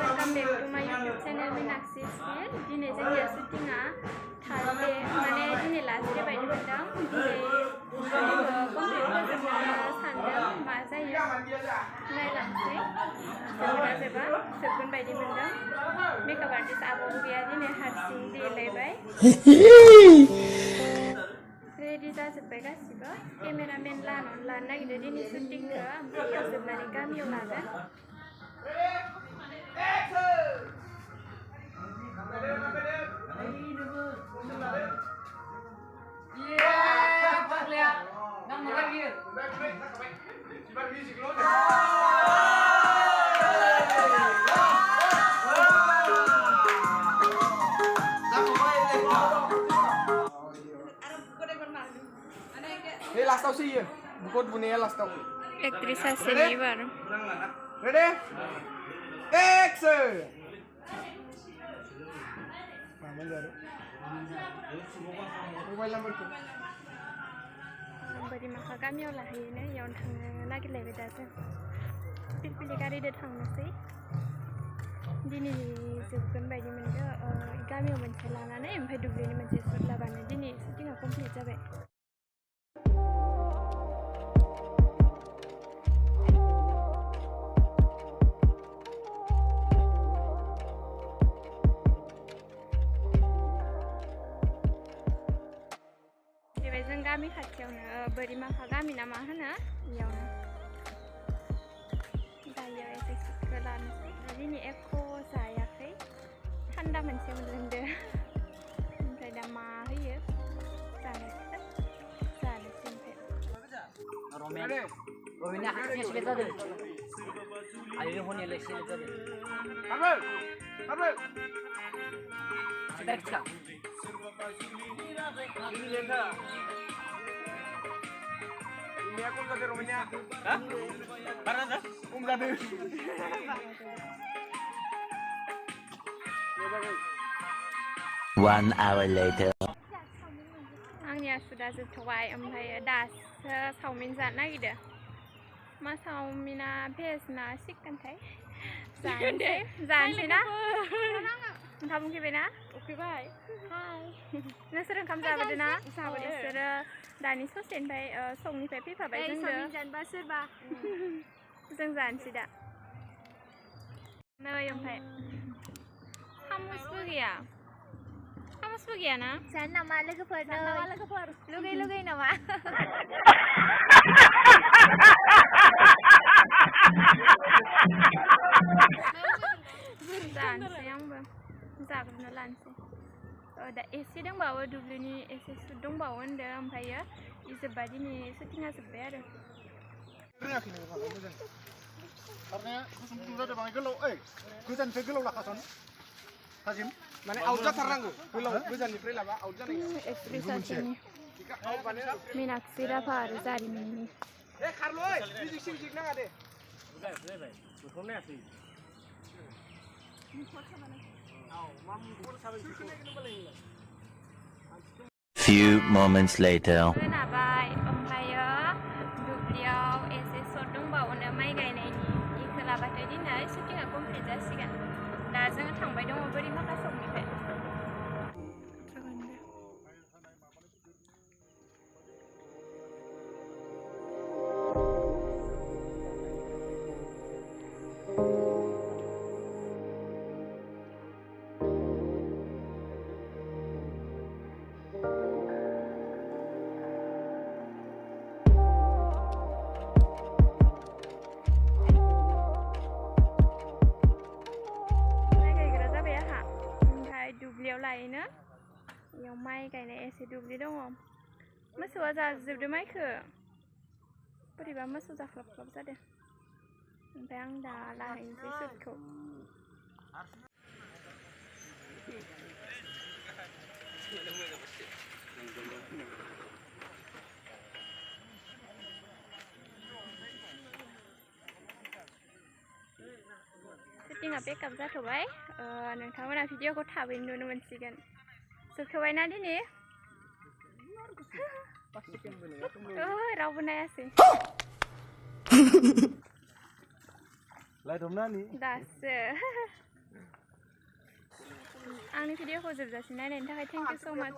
Welcome back to my YouTube channel Meenakshi Style. Dini जोंनिया shootingआ Thursday माने दिनै last day बायदि मोनदों। दिनै complete फोजोबनो सानदों मा जायो नायलांसै। जोबगोन बायदि मोनदों। मेकआप आर्टिस्ट आब'बो गैया दिनै हारसिं देलायबाय। रेडि जाजोब्बाय गासिबो केमेरामेन लानो नागिरदों दिनै shootingखौ ओमफ्राय जोबनानै गामियाव लागोन। Last tau sih ya, bukan bunyinya last tau. Aktris asli baru. Ready? Action! Mobile number tu. Bari maka गामियाव लाहैनो याव थांनो नागिरलायबाय दा जों पिलपिलि गारिजों थांनोसै दिनै जोबगोन बायदि मोनदों गामियाव मोनसे लानानै ओमफ्राय दुब्लिनि मोनसे सुट लाबानो दिनै शुटिंआ कमप्लिट जाबाय। जों गामि खाथियावनो बोरिमाखा गामि ना मा होनो इयावनो दायो एसे सुटखौ लानोसै दिनै एख' जायाखै थान्दा मोनसे मोनलोंदो ओमफ्राय दा मा होयो जानोसै ओमफ्राय Romennya haknya sudah tadi. Ayo hon yang lesnya tadi. Apa? Sudah kita. Ini leka. Ini aku nggak ada Romenya. Hah? Karena dah? Nggak ada. One hour later. आंनिया सुदा जोबथ'बाय ओमफ्राय दासो चावमिन जानो नागिरदों मा चावमिना भेज ना चिकेनथाय जानोसै ना ओंखाम उखैबाय ना उखैबाय हाय नोंसोर ओंखाम जाबोदो ना नोंसोरो दानि ससेनिफ्राय संनिफ्राय फैफाबाय जोंजों जानोबा सोरबा जों जानोसै दा नै ओमफ्राय सामुसबो गैया ना जानो नामा लोगोफोर लुगै नामा जानोसै आंबो जाग्रोनो लानोसै दा एसे दंबावो दुब्लिनि एसे सुट दंबावो होनदों ओमफ्रायो जोब्बा दिनै शुटिंआ जोब्बाय आरो गोजाननिफ्राय गोलाव लाखासन थाजिम माने आउट जाथारनांगौ गोलाव गोजाननिफ्राय लाबा आउट जानाय एक्ट्रिस आसोलनि मीनाक्षी राभा आरो जारिमिननि ए खारलय मिउजिक नाङा दे Few moments later. खोनाबाय ओमफ्रायो दुब्लियाव एसे सर्ट दंबावोनो माइ गायनायनि इखौ लाबाथाय दिनै शुटिंआ कमप्लिट जासिगोन दा जोङो थांबाय दङ बोरिमाखा सकनिफ्राय दुब्लियाव लायनो इयाव माइ गायनाय एसे दुब्लि दङ मोसौआ जाजोबदो माइखौ बोरैबा मोसौ जाख्लाब जादों ओमफ्राय आं दा लाहैनोसै सुटखौ शुटिंआ पेकआप जाथ'बाय नोंथांमोना भिडिअखौ थाबैनो नुनो मोनसिगोन जोबथ'बायना दिनै रावबो नायासै लाइट हमना नि दासो आंनि भिडिअखौ जोबजासिम नायनायनि थाखाय थेंक इउ स' माच